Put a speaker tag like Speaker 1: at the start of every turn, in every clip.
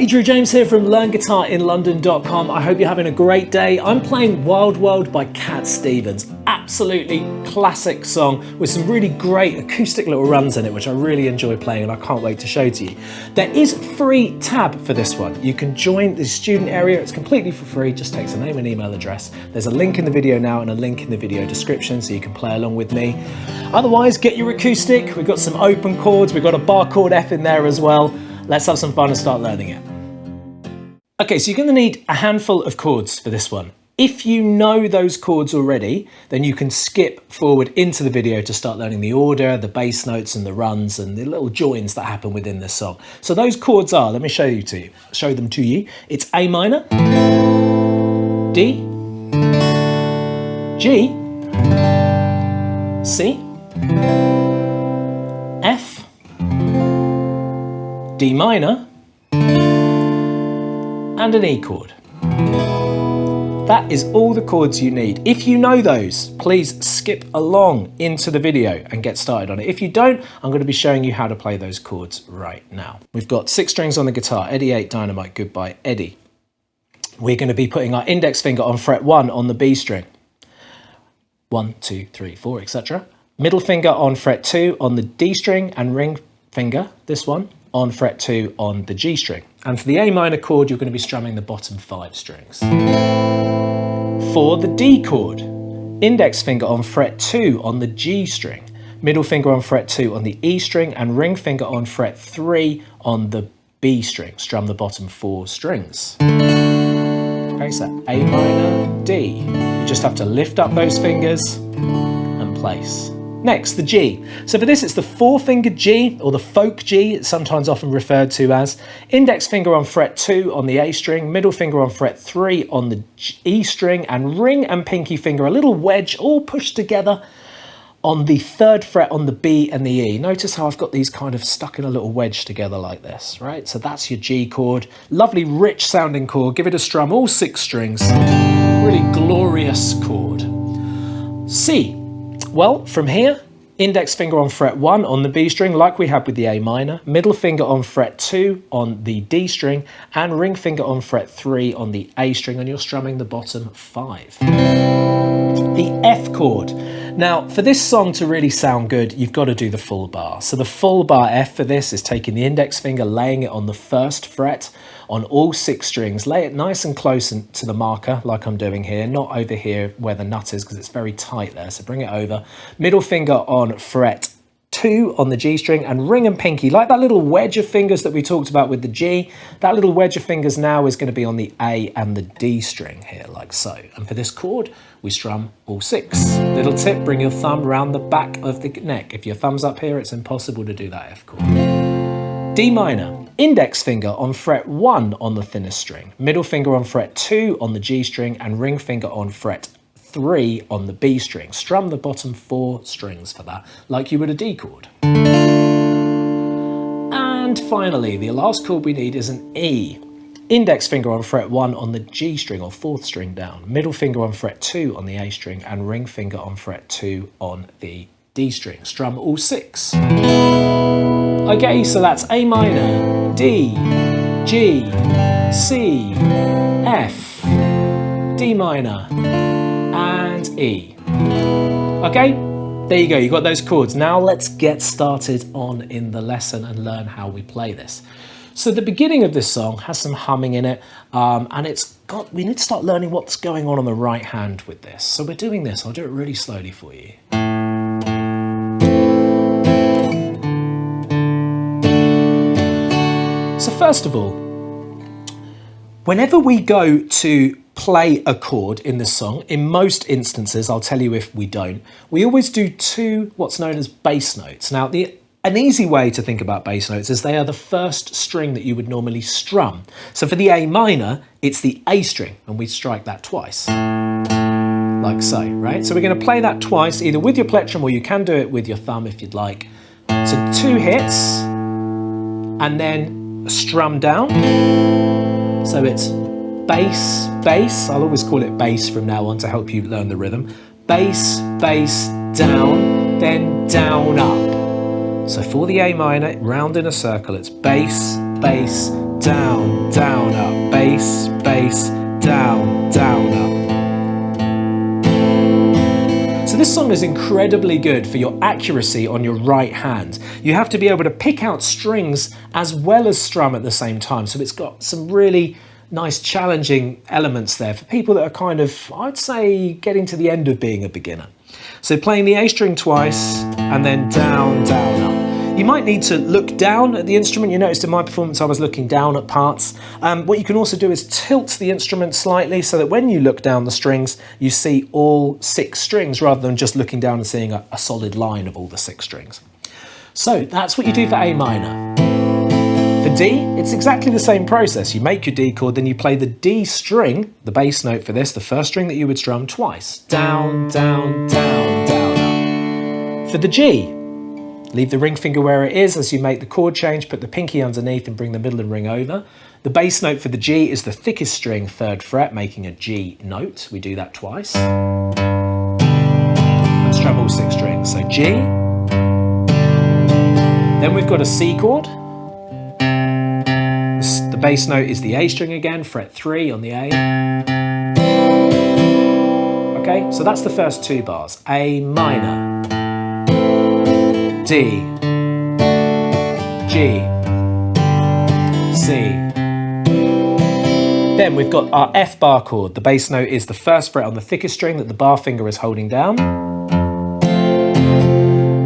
Speaker 1: Drew James here from LearnGuitarInLondon.com. I hope you're having a great day. I'm playing Wild World by Cat Stevens. Absolutely classic song with some really great acoustic little runs in it, which I really enjoy playing and I can't wait to show to you. There is a free tab for this one. You can join the student area. It's completely for free. Just takes a name and email address. There's a link in the video now and a link in the video description so you can play along with me. Otherwise, get your acoustic. We've got some open chords. We've got a bar chord F in there as well. Let's have some fun and start learning it. Okay, so you're going to need a handful of chords for this one. If you know those chords already, then you can skip forward into the video to start learning the order, the bass notes and the runs and the little joins that happen within this song. So those chords are, let me show them to you. It's A minor, D, G, C, F, D minor, and an E chord. That is all the chords you need. If you know those, please skip along into the video and get started on it. If you don't, I'm going to be showing you how to play those chords right now. We've got 6 strings on the guitar, Eddie 8, Dynamite, Goodbye, Eddie. We're going to be putting our index finger on fret 1 on the B string. 1, 2, 3, 4, etc. Middle finger on fret 2 on the D string and ring finger, this one, on fret 2 on the G string. And for the A minor chord, you're going to be strumming the bottom 5 strings. For the D chord, index finger on fret 2 on the G string, middle finger on fret 2 on the E string, and ring finger on fret 3 on the B string. Strum the bottom 4 strings. Okay, so A minor, D. You just have to lift up those fingers and place. Next, the G. So for this, it's the 4-finger G, or the folk G, it's sometimes often referred to as. Index finger on fret 2 on the A string, middle finger on fret 3 on the E string, and ring and pinky finger, a little wedge, all pushed together on the 3rd fret on the B and the E. Notice how I've got these kind of stuck in a little wedge together like this, right? So that's your G chord. Lovely, rich sounding chord. Give it a strum, all 6 strings. Really glorious chord. C. Well, from here, index finger on fret 1 on the B string, like we had with the A minor, middle finger on fret 2 on the D string, and ring finger on fret 3 on the A string, and you're strumming the bottom 5. The F chord. Now, for this song to really sound good, you've got to do the full bar. So the full bar F for this is taking the index finger, laying it on the 1st fret on all 6 strings, lay it nice and close to the marker like I'm doing here, not over here where the nut is because it's very tight there, so bring it over. Middle finger on fret 2 on the G string, and ring and pinky, like that little wedge of fingers that we talked about with the G, that little wedge of fingers now is going to be on the A and the D string here, like so. And for this chord, we strum all 6. Little tip, bring your thumb round the back of the neck. If your thumb's up here, it's impossible to do that F chord. D minor, index finger on fret 1 on the thinnest string, middle finger on fret 2 on the G string, and ring finger on fret 3 on the B string. Strum the bottom 4 strings for that, like you would a D chord. And finally, the last chord we need is an E. Index finger on fret 1 on the G string, or 4th string down, middle finger on fret 2 on the A string, and ring finger on fret 2 on the D string. Strum all 6. Okay, so that's A minor, D, G, C, F, D minor, and E. Okay, there you go, you got those chords. Now let's get started on in the lesson and learn how we play this. So the beginning of this song has some humming in it, and we need to start learning what's going on the right hand with this. So we're doing this, I'll do it really slowly for you. So first of all, whenever we go to play a chord in this song, in most instances, I'll tell you if we don't, we always do 2 what's known as bass notes. Now, an easy way to think about bass notes is they are the 1st string that you would normally strum. So for the A minor, it's the A string, and we strike that twice, like so, right? So we're going to play that twice, either with your plectrum or you can do it with your thumb if you'd like. So 2 hits, and then strum down. So it's bass, bass. I'll always call it bass from now on to help you learn the rhythm. Bass, bass, down, then down, up. So for the A minor, round in a circle, it's bass, bass, down, down, up, bass, bass, down, down, up. So this song is incredibly good for your accuracy on your right hand. You have to be able to pick out strings as well as strum at the same time. So it's got some really nice challenging elements there for people that are kind of, I'd say, getting to the end of being a beginner. So playing the A string twice and then down, down, up. You might need to look down at the instrument. You noticed in my performance I was looking down at parts. What you can also do is tilt the instrument slightly so that when you look down the strings, you see all 6 strings rather than just looking down and seeing a solid line of all the 6 strings. So that's what you do for A minor. For D, it's exactly the same process. You make your D chord, then you play the D string, the bass note for this, the first string that you would strum twice. Down, down, down, down, up. For the G, leave the ring finger where it is as you make the chord change, put the pinky underneath and bring the middle ring over. The bass note for the G is the thickest string, 3rd fret, making a G note. We do that twice. And strum all 6 strings. So G. Then we've got a C chord. The bass note is the A string again, fret 3 on the A. Okay, so that's the first 2 bars. A minor. D, G, C. Then we've got our F bar chord. The bass note is the 1st fret on the thickest string that the bar finger is holding down.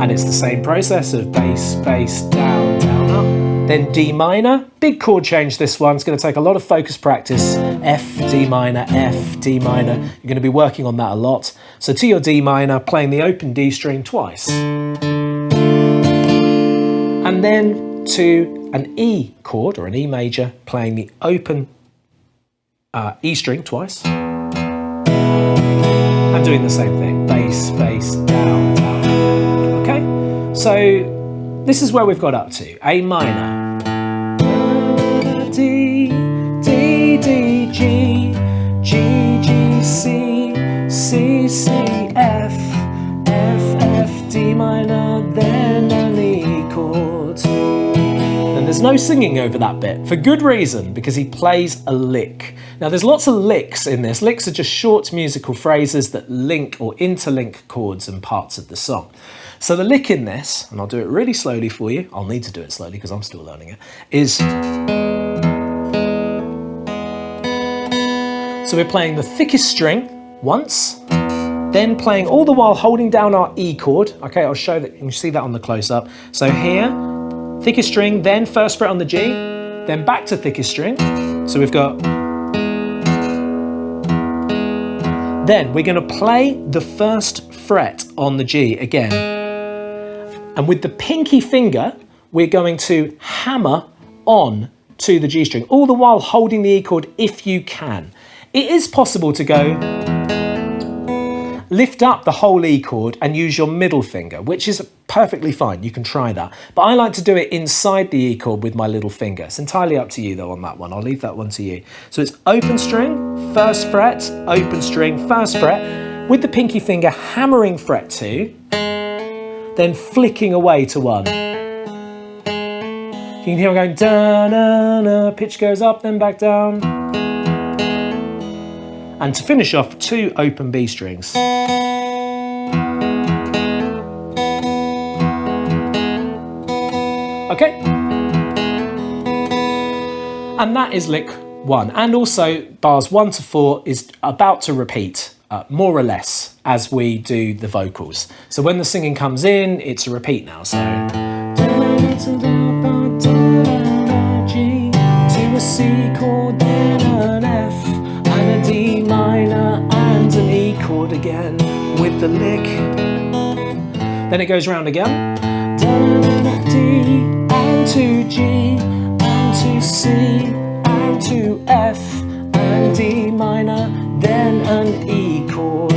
Speaker 1: And it's the same process of bass, bass, down, down, up. Then D minor, big chord change this one. It's going to take a lot of focus practice. F, D minor, F, D minor. You're going to be working on that a lot. So to your D minor, playing the open D string twice. And then to an E chord, or an E major, playing the open E string twice. And doing the same thing, bass, bass, down, down. Okay, so this is where we've got up to. A minor. D, D, D, G, G, G, C, C, C, F, F, F, D minor, then an E chord. And there's no singing over that bit, for good reason, because he plays a lick. Now there's lots of licks in this. Licks are just short musical phrases that link or interlink chords and parts of the song. So the lick in this, and I'll do it really slowly for you, I'll need to do it slowly because I'm still learning it, is... So we're playing the thickest string once, then playing all the while holding down our E chord. Okay, I'll show that, you can see that on the close-up. So here, thickest string, then 1st fret on the G, then back to thickest string. So we've got... Then we're going to play the 1st fret on the G again. And with the pinky finger, we're going to hammer on to the G string, all the while holding the E chord if you can. It is possible to go lift up the whole E chord and use your middle finger, which is perfectly fine. You can try that. But I like to do it inside the E chord with my little finger. It's entirely up to you though on that one. I'll leave that one to you. So it's open string, 1st fret, open string, 1st fret, with the pinky finger hammering fret 2, then flicking away to 1. You can hear it going da-na-na, pitch goes up, then back down. And to finish off, 2 open B strings. Okay. And that is lick 1. And also bars 1 to 4 is about to repeat, more or less, as we do the vocals. So when the singing comes in, it's a repeat now. So G to a C chord, then an F, and a D minor, and an E chord again with the lick. Then it goes round again. D, and to G, and to C, and to F, and D minor, then an E chord.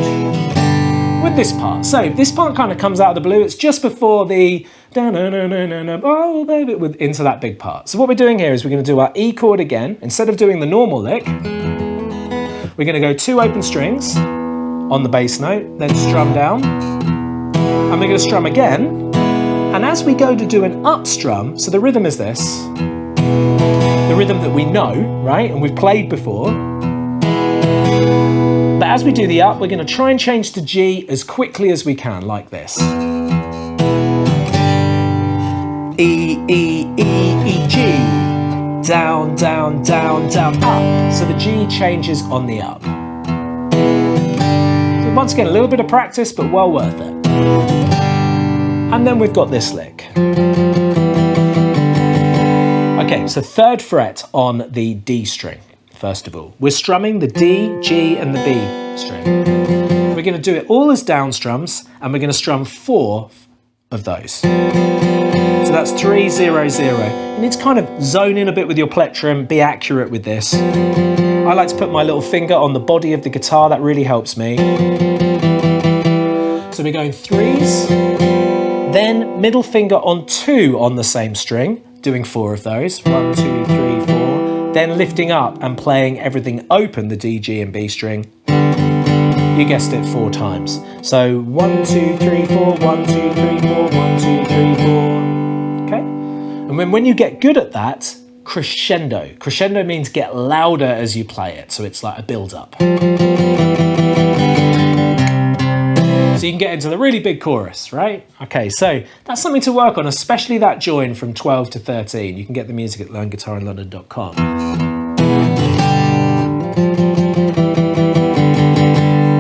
Speaker 1: With this part. So this part kind of comes out of the blue. It's just before the oh baby, into that big part. So what we're doing here is we're going to do our E chord again. Instead of doing the normal lick, we're going to go 2 open strings on the bass note, then strum down, and we're going to strum again. And as we go to do an up strum, so the rhythm is this. The the rhythm that we know, right, and we've played before. But as we do the up, we're going to try and change to G as quickly as we can, like this. E, E, E, E, G. Down, down, down, down, up. So the G changes on the up. So once again, a little bit of practice, but well worth it. And then we've got this lick. Okay, so 3rd fret on the D string, first of all. We're strumming the D, G, and the B string. We're going to do it all as down strums, and we're going to strum 4 of those. So that's 3, 0, 0. You need to kind of zone in a bit with your plectrum, be accurate with this. I like to put my little finger on the body of the guitar, that really helps me. So we're going 3s, then middle finger on 2 on the same string, doing 4 of those. 1, 2, 3, 4. Then lifting up and playing everything open, the D, G, and B string. You guessed it, 4 times. So 1, 2, 3, 4, 1, 2, 3, 4, 1, 2, 3, 4. Okay? And when you get good at that, crescendo. Crescendo means get louder as you play it. So it's like a build up. So you can get into the really big chorus, right? Okay, so that's something to work on, especially that join from 12 to 13. You can get the music at learnguitarinlondon.com.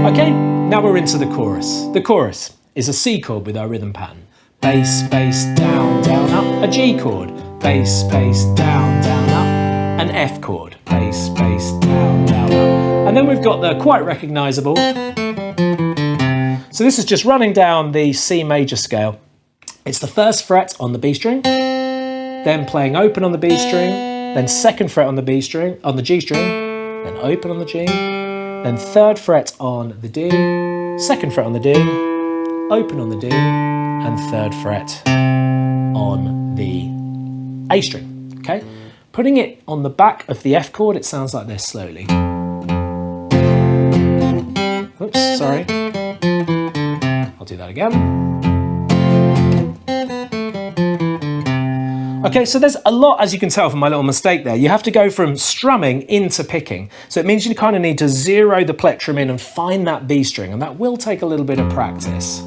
Speaker 1: Okay, now we're into the chorus. The chorus is a C chord with our rhythm pattern. Bass, bass, down, down, up. A G chord. Bass, bass, down, down, up. An F chord. Bass, bass, down, down, up. And then we've got the quite recognisable. So this is just running down the C major scale. It's the 1st fret on the B string, then playing open on the B string, then 2nd fret on the B string, on the G string, then open on the G, then 3rd fret on the D, 2nd fret on the D, open on the D, and 3rd fret on the A string, okay? Putting it on the back of the F chord, it sounds like this slowly. Oops, sorry. I'll do that again. Okay, so there's a lot, as you can tell from my little mistake there. You have to go from strumming into picking. So it means you kind of need to zero the plectrum in and find that B string, and that will take a little bit of practice.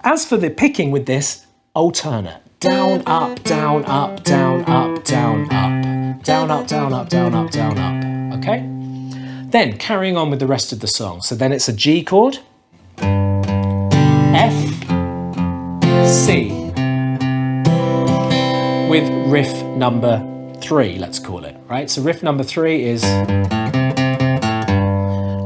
Speaker 1: As for the picking with this, alternate. Down, up, down, up, down, up, down, up. Down, up, down, up, down, up, down, up. Okay? Then carrying on with the rest of the song. So then it's a G chord, F, C, with riff number 3, let's call it, right? So riff number 3 is,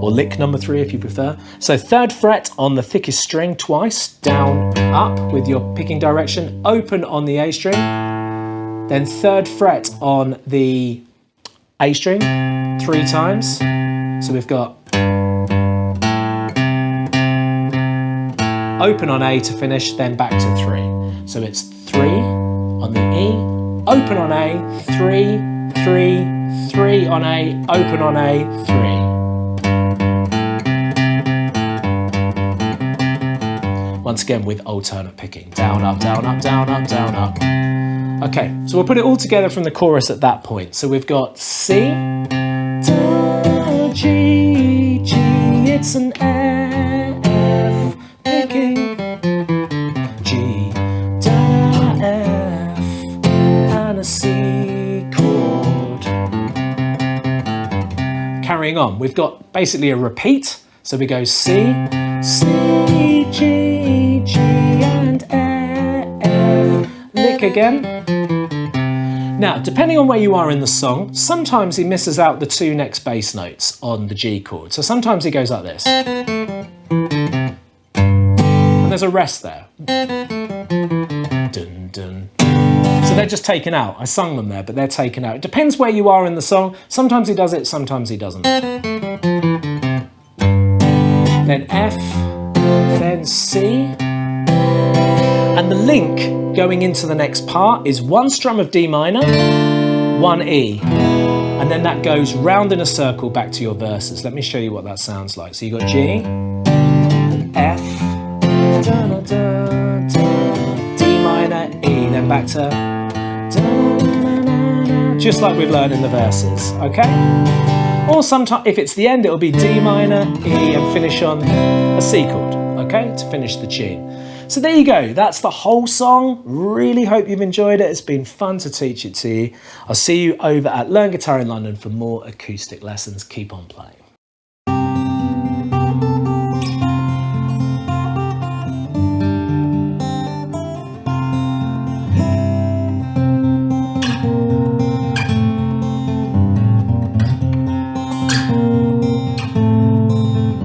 Speaker 1: or lick number 3 if you prefer. So 3rd fret on the thickest string twice, down, up with your picking direction, open on the A string, then 3rd fret on the A string 3 times. So we've got open on A to finish, then back to 3. So it's 3 on the E, open on A, 3, 3, 3 on A, open on A, 3. Once again with alternate picking. Down, up, down, up, down, up, down, up. Okay, so we'll put it all together from the chorus at that point. So we've got C, G, G, it's an F, picking, G, da, F, and a C chord. Carrying on, we've got basically a repeat, so we go C, C, G, G, and F, lick again. Now, depending on where you are in the song, sometimes he misses out the 2 next bass notes on the G chord. So sometimes he goes like this. And there's a rest there. Dun, dun. So they're just taken out. I sung them there, but they're taken out. It depends where you are in the song. Sometimes he does it, sometimes he doesn't. Then F, then C. And the link going into the next part is 1 strum of D minor, 1 E, and then that goes round in a circle back to your verses. Let me show you what that sounds like. So you got G, F, da, da, da, da, D minor, E, then back to just like we've learned in the verses, okay? Or sometimes, if it's the end, it'll be D minor, E, and finish on a C chord, okay, to finish the tune. So there you go, that's the whole song. Really hope you've enjoyed it. It's been fun to teach it to you. I'll see you over at Learn Guitar in London for more acoustic lessons. Keep on playing.